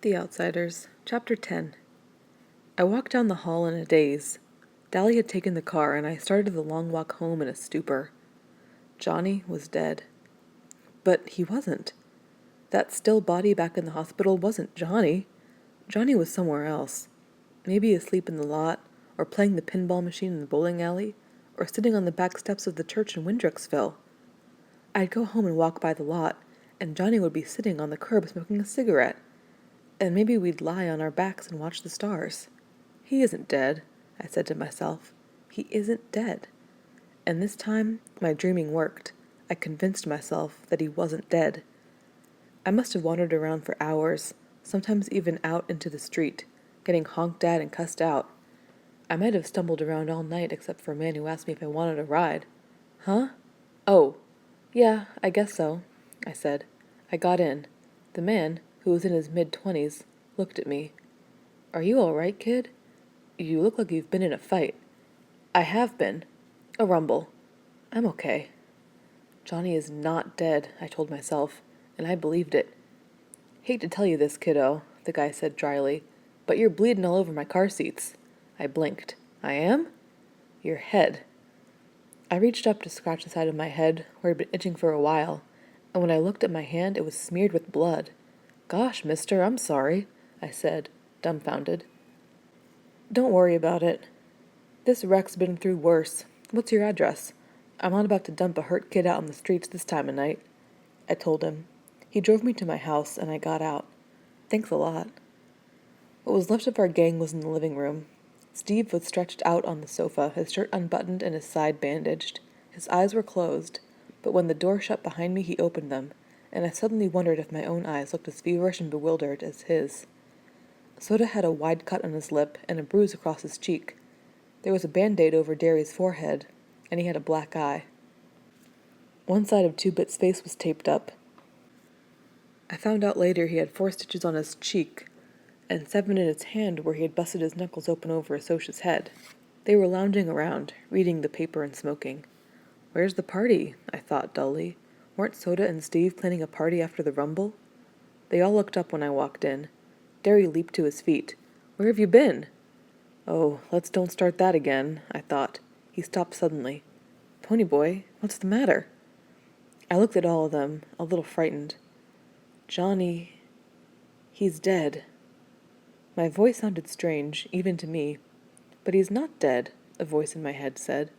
The Outsiders, Chapter 10. I walked down the hall in a daze. Dally had taken the car, and I started the long walk home in a stupor. Johnny was dead. But he wasn't. That still body back in the hospital wasn't Johnny. Johnny was somewhere else. Maybe asleep in the lot, or playing the pinball machine in the bowling alley, or sitting on the back steps of the church in Windrexville. I'd go home and walk by the lot, and Johnny would be sitting on the curb smoking a cigarette. And maybe we'd lie on our backs and watch the stars. He isn't dead, I said to myself. He isn't dead. And this time, my dreaming worked. I convinced myself that he wasn't dead. I must have wandered around for hours, sometimes even out into the street, getting honked at and cussed out. I might have stumbled around all night except for a man who asked me if I wanted a ride. Huh? Oh, yeah, I guess so, I said. I got in. The man, who was in his mid-20s, looked at me. Are you all right, kid? You look like you've been in a fight. I have been. A rumble. I'm okay. Johnny is not dead, I told myself, and I believed it. Hate to tell you this, kiddo, the guy said dryly, but you're bleeding all over my car seats. I blinked. I am? Your head. I reached up to scratch the side of my head, where it had been itching for a while, and when I looked at my hand, it was smeared with blood. Gosh, mister, I'm sorry, I said, dumbfounded. Don't worry about it. This wreck's been through worse. What's your address? I'm not about to dump a hurt kid out on the streets this time of night. I told him. He drove me to my house, and I got out. Thanks a lot. What was left of our gang was in the living room. Steve was stretched out on the sofa, his shirt unbuttoned and his side bandaged. His eyes were closed, but when the door shut behind me, he opened them, and I suddenly wondered if my own eyes looked as feverish and bewildered as his. Soda had a wide cut on his lip and a bruise across his cheek. There was a Band-Aid over Derry's forehead, and he had a black eye. One side of Two-Bit's face was taped up. I found out later he had 4 stitches on his cheek, and 7 in his hand where he had busted his knuckles open over Asocia's head. They were lounging around, reading the paper and smoking. Where's the party? I thought dully. Weren't Soda and Steve planning a party after the rumble? They all looked up when I walked in. Derry leaped to his feet. Where have you been? Oh, let's don't start that again, I thought. He stopped suddenly. Ponyboy, what's the matter? I looked at all of them, a little frightened. Johnny, he's dead. My voice sounded strange, even to me. But he's not dead, a voice in my head said.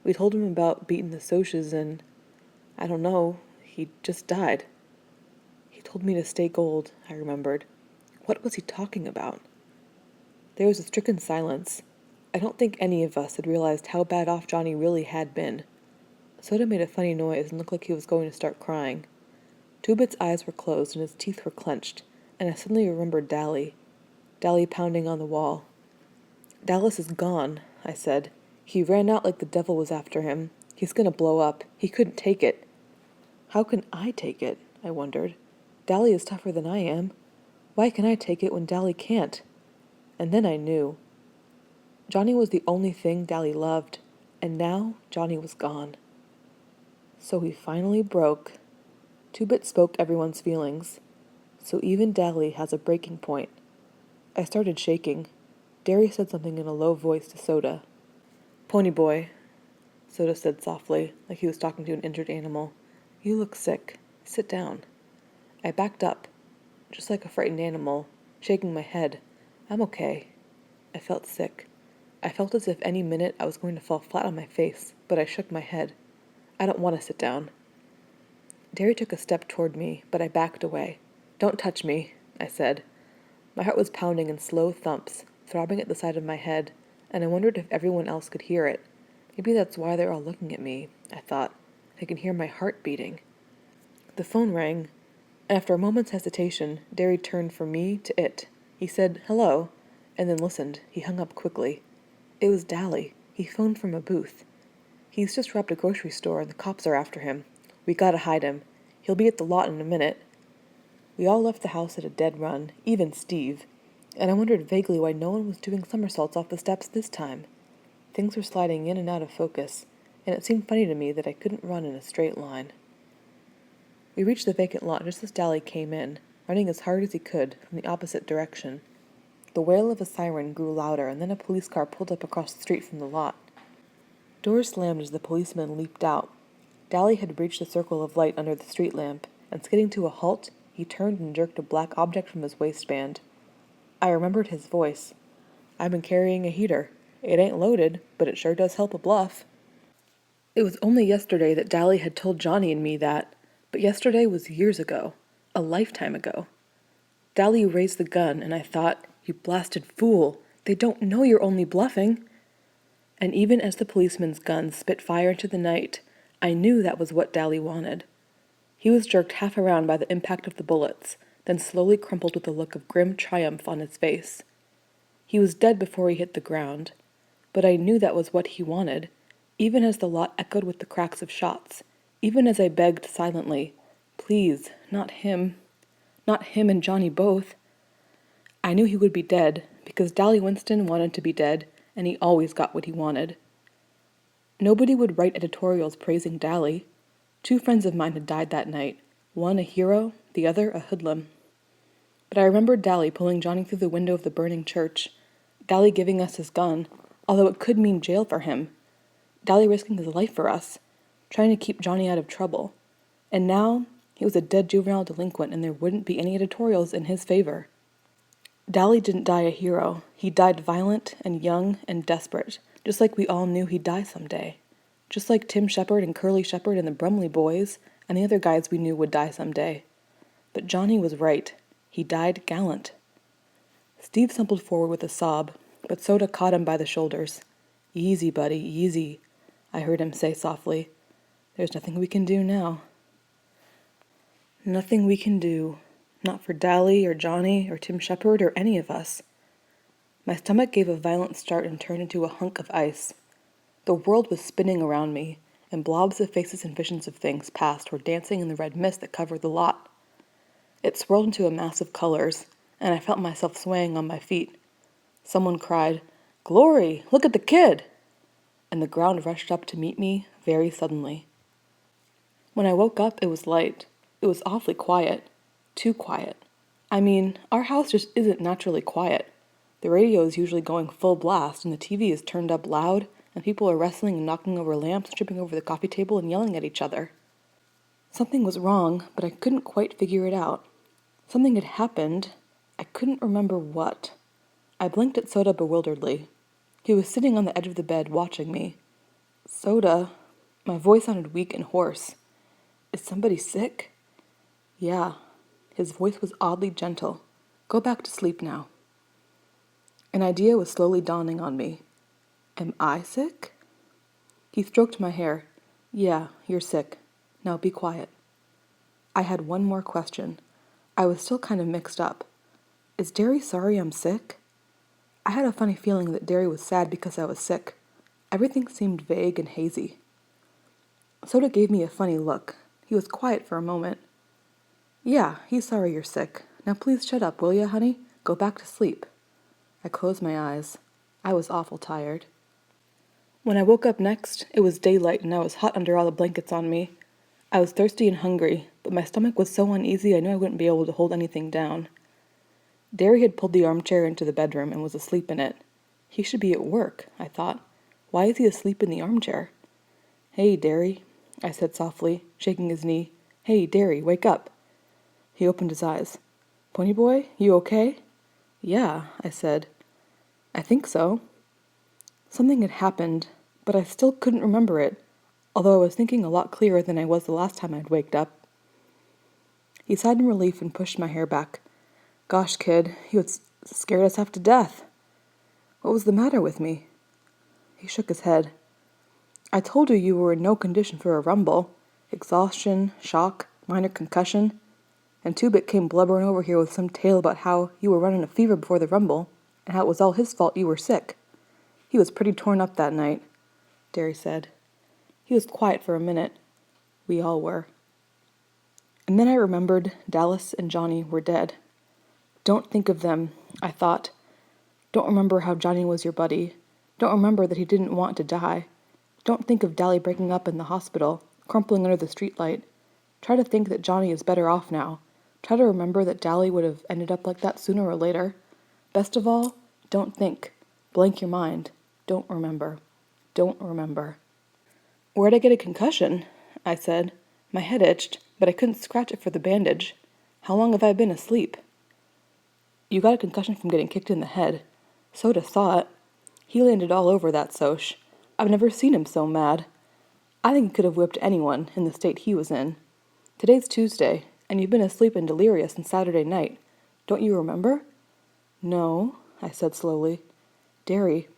We told him about beating the Socias and, I don't know, he just died. He told me to stay gold, I remembered. What was he talking about? There was a stricken silence. I don't think any of us had realized how bad off Johnny really had been. Soda made a funny noise and looked like he was going to start crying. Two-Bit's eyes were closed and his teeth were clenched, and I suddenly remembered Dally pounding on the wall. Dallas is gone, I said. He ran out like the devil was after him. He's going to blow up. He couldn't take it. How can I take it? I wondered. Dally is tougher than I am. Why can I take it when Dally can't? And then I knew. Johnny was the only thing Dally loved, and now Johnny was gone. So he finally broke. Two-Bit spoke everyone's feelings. So even Dally has a breaking point. I started shaking. Derry said something in a low voice to Soda. Ponyboy, Soda said softly, like he was talking to an injured animal. You look sick. Sit down. I backed up, just like a frightened animal, shaking my head. I'm okay. I felt sick. I felt as if any minute I was going to fall flat on my face, but I shook my head. I don't want to sit down. Derry took a step toward me, but I backed away. Don't touch me, I said. My heart was pounding in slow thumps, throbbing at the side of my head, and I wondered if everyone else could hear it. Maybe that's why they're all looking at me, I thought. They can hear my heart beating. The phone rang, and after a moment's hesitation, Derry turned from me to it. He said, hello, and then listened. He hung up quickly. It was Dally. He phoned from a booth. He's just robbed a grocery store, and the cops are after him. We gotta hide him. He'll be at the lot in a minute. We all left the house at a dead run, even Steve, and I wondered vaguely why no one was doing somersaults off the steps this time. Things were sliding in and out of focus, and it seemed funny to me that I couldn't run in a straight line. We reached the vacant lot just as Dally came in, running as hard as he could from the opposite direction. The wail of a siren grew louder, and then a police car pulled up across the street from the lot. Doors slammed as the policeman leaped out. Dally had reached the circle of light under the street lamp, and skidding to a halt, he turned and jerked a black object from his waistband. I remembered his voice. "I've been carrying a heater. It ain't loaded, but it sure does help a bluff." It was only yesterday that Dally had told Johnny and me that, but yesterday was years ago, a lifetime ago. Dally raised the gun, and I thought, "You blasted fool, they don't know you're only bluffing." And even as the policeman's gun spit fire into the night, I knew that was what Dally wanted. He was jerked half around by the impact of the bullets, then slowly crumpled with a look of grim triumph on his face. He was dead before he hit the ground, but I knew that was what he wanted, even as the lot echoed with the cracks of shots, even as I begged silently, "Please, not him. Not him and Johnny both." I knew he would be dead, because Dally Winston wanted to be dead, and he always got what he wanted. Nobody would write editorials praising Dally. 2 friends of mine had died that night, one a hero, the other a hoodlum. But I remembered Dally pulling Johnny through the window of the burning church, Dally giving us his gun, although it could mean jail for him, Dally risking his life for us, trying to keep Johnny out of trouble. And now he was a dead juvenile delinquent, and there wouldn't be any editorials in his favor. Dally didn't die a hero. He died violent and young and desperate, just like we all knew he'd die someday. Just like Tim Shepard and Curly Shepard and the Brumley boys and the other guys we knew would die someday. But Johnny was right. He died gallant. Steve stumbled forward with a sob, but Soda caught him by the shoulders. "Easy, buddy, easy," I heard him say softly. "There's nothing we can do now." Nothing we can do. Not for Dally or Johnny or Tim Shepard or any of us. My stomach gave a violent start and turned into a hunk of ice. The world was spinning around me, and blobs of faces and visions of things past were dancing in the red mist that covered the lot. It swirled into a mass of colors, and I felt myself swaying on my feet. Someone cried, "Glory! Look at the kid!" And the ground rushed up to meet me very suddenly. When I woke up, it was light. It was awfully quiet. Too quiet. I mean, our house just isn't naturally quiet. The radio is usually going full blast, and the TV is turned up loud, and people are wrestling and knocking over lamps, tripping over the coffee table, and yelling at each other. Something was wrong, but I couldn't quite figure it out. Something had happened. I couldn't remember what. I blinked at Soda bewilderedly. He was sitting on the edge of the bed, watching me. "Soda," my voice sounded weak and hoarse. "Is somebody sick?" "Yeah." His voice was oddly gentle. "Go back to sleep now." An idea was slowly dawning on me. Am I sick? He stroked my hair. "Yeah, you're sick. Now be quiet." I had one more question. I was still kind of mixed up. Is Derry sorry I'm sick? I had a funny feeling that Derry was sad because I was sick. Everything seemed vague and hazy. Soda gave me a funny look. He was quiet for a moment. "Yeah, he's sorry you're sick. Now please shut up, will ya, honey? Go back to sleep." I closed my eyes. I was awful tired. When I woke up next, it was daylight and I was hot under all the blankets on me. I was thirsty and hungry, but my stomach was so uneasy I knew I wouldn't be able to hold anything down. Derry had pulled the armchair into the bedroom and was asleep in it. He should be at work, I thought. Why is he asleep in the armchair? "Hey, Derry," I said softly, shaking his knee. "Hey, Derry, wake up." He opened his eyes. "Pony boy, you okay?" "Yeah," I said. "I think so." Something had happened, but I still couldn't remember it, although I was thinking a lot clearer than I was the last time I'd waked up. He sighed in relief and pushed my hair back. "Gosh, kid, you had scared us half to death." What was the matter with me? He shook his head. "I told you were in no condition for a rumble. Exhaustion, shock, minor concussion. And Two-Bit came blubbering over here with some tale about how you were running a fever before the rumble, and how it was all his fault you were sick. He was pretty torn up that night," Derry said. He was quiet for a minute. We all were. And then I remembered Dallas and Johnny were dead. Don't think of them, I thought. Don't remember how Johnny was your buddy. Don't remember that he didn't want to die. Don't think of Dally breaking up in the hospital, crumpling under the streetlight. Try to think that Johnny is better off now, Try to remember that Dally would have ended up like that sooner or later. Best of all, don't think. Blank your mind. Don't remember. Don't remember. Where'd I get a concussion? I said. My head itched, but I couldn't scratch it for the bandage. How long have I been asleep? You got a concussion from getting kicked in the head. Soda saw it. He landed all over that Soch. I've never seen him so mad. I think he could have whipped anyone in the state he was in. Today's Tuesday, and you've been asleep and delirious since Saturday night. Don't you remember? No, I said slowly. Derry,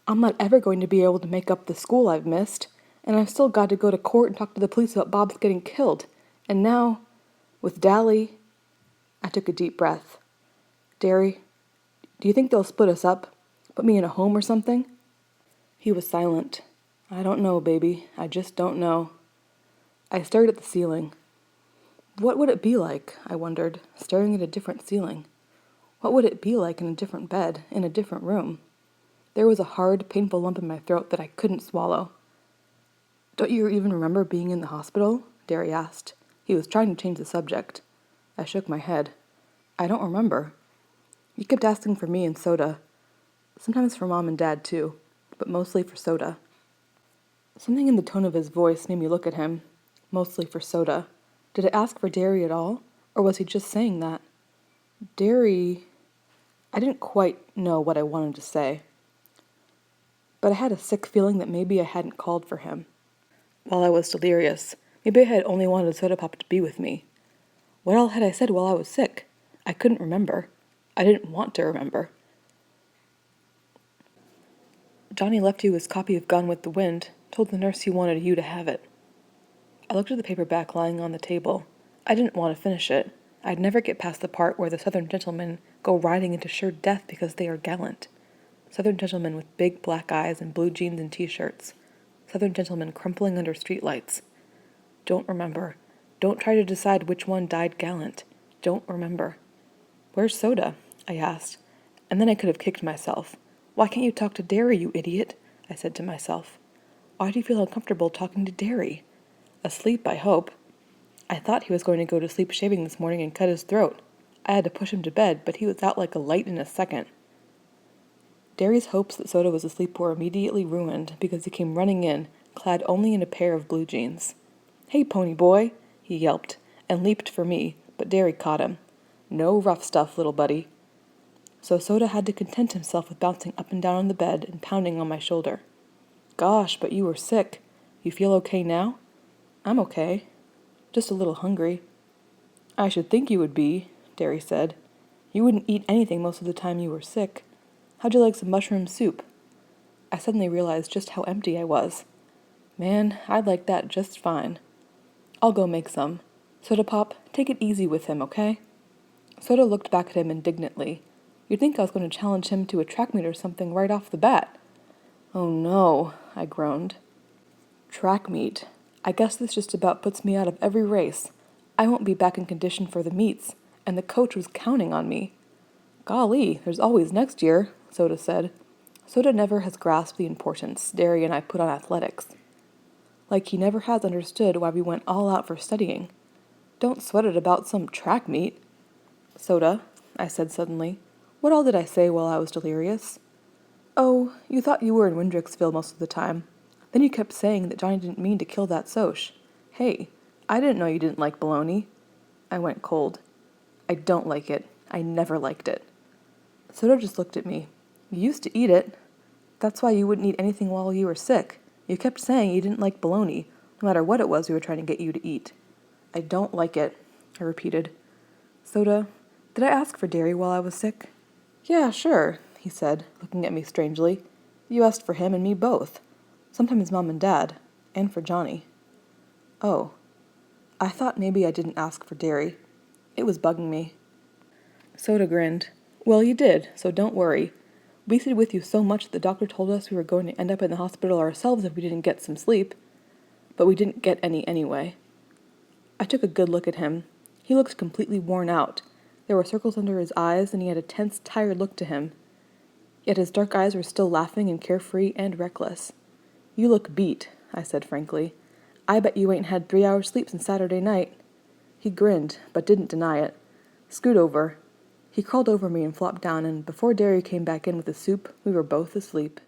I'm not ever going to be able to make up the school I've missed, and I've still got to go to court and talk to the police about Bob's getting killed. And now, with Dally... I took a deep breath. Derry, do you think they'll split us up? Put me in a home or something? He was silent. I don't know, baby. I just don't know. I stared at the ceiling. What would it be like, I wondered, staring at a different ceiling? What would it be like in a different bed, in a different room? There was a hard, painful lump in my throat that I couldn't swallow. Don't you even remember being in the hospital? Derry asked. He was trying to change the subject. I shook my head. I don't remember. You kept asking for me and Soda. Sometimes for Mom and Dad, too, but mostly for Soda. Something in the tone of his voice made me look at him. Mostly for Soda. Did it ask for Derry at all, or was he just saying that? Derry... I didn't quite know what I wanted to say. But I had a sick feeling that maybe I hadn't called for him. While I was delirious, maybe I had only wanted Soda Pop to be with me. What all had I said while I was sick? I couldn't remember. I didn't want to remember. Johnny left you his copy of Gone with the Wind, told the nurse he wanted you to have it. I looked at the paperback lying on the table. I didn't want to finish it. I'd never get past the part where the Southern gentlemen go riding into sure death because they are gallant. Southern gentlemen with big black eyes and blue jeans and t-shirts. Southern gentlemen crumpling under streetlights. Don't remember. Don't try to decide which one died gallant. Don't remember. Where's Soda? I asked, and then I could have kicked myself. Why can't you talk to Derry, you idiot? I said to myself. Why do you feel uncomfortable talking to Derry? Asleep, I hope. I thought he was going to go to sleep shaving this morning and cut his throat. I had to push him to bed, but he was out like a light in a second. Derry's hopes that Soda was asleep were immediately ruined because he came running in, clad only in a pair of blue jeans. Hey, pony boy, he yelped, and leaped for me, but Derry caught him. No rough stuff, little buddy. So Soda had to content himself with bouncing up and down on the bed and pounding on my shoulder. Gosh, but you were sick. You feel okay now? I'm okay. Just a little hungry. I should think you would be, Derry said. You wouldn't eat anything most of the time you were sick. How'd you like some mushroom soup? I suddenly realized just how empty I was. Man, I'd like that just fine. I'll go make some. Soda Pop, take it easy with him, okay? Soda looked back at him indignantly. You'd think I was going to challenge him to a track meet or something right off the bat. Oh no, I groaned. Track meet. I guess this just about puts me out of every race. I won't be back in condition for the meets, and the coach was counting on me. Golly, there's always next year, Soda said. Soda never has grasped the importance Derry and I put on athletics. Like he never has understood why we went all out for studying. Don't sweat it about some track meet. Soda, I said suddenly, what all did I say while I was delirious? Oh, you thought you were in Windrixville most of the time. Then you kept saying that Johnny didn't mean to kill that Soch. Hey, I didn't know you didn't like bologna. I went cold. I don't like it. I never liked it. Soda just looked at me. You used to eat it. That's why you wouldn't eat anything while you were sick. You kept saying you didn't like bologna, no matter what it was we were trying to get you to eat. I don't like it, I repeated. Soda, did I ask for Derry while I was sick? Yeah, sure, he said, looking at me strangely. You asked for him and me both. Sometimes Mom and Dad, and for Johnny. Oh, I thought maybe I didn't ask for Derry. It was bugging me. Soda grinned. Well, you did, so don't worry. We stayed with you so much that the doctor told us we were going to end up in the hospital ourselves if we didn't get some sleep. But we didn't get any anyway. I took a good look at him. He looked completely worn out. There were circles under his eyes, and he had a tense, tired look to him. Yet his dark eyes were still laughing and carefree and reckless. You look beat, I said frankly. I bet you ain't had 3 hours sleep since Saturday night. He grinned, but didn't deny it. "Scoot over." He crawled over me and flopped down, and before Derry came back in with the soup, we were both asleep.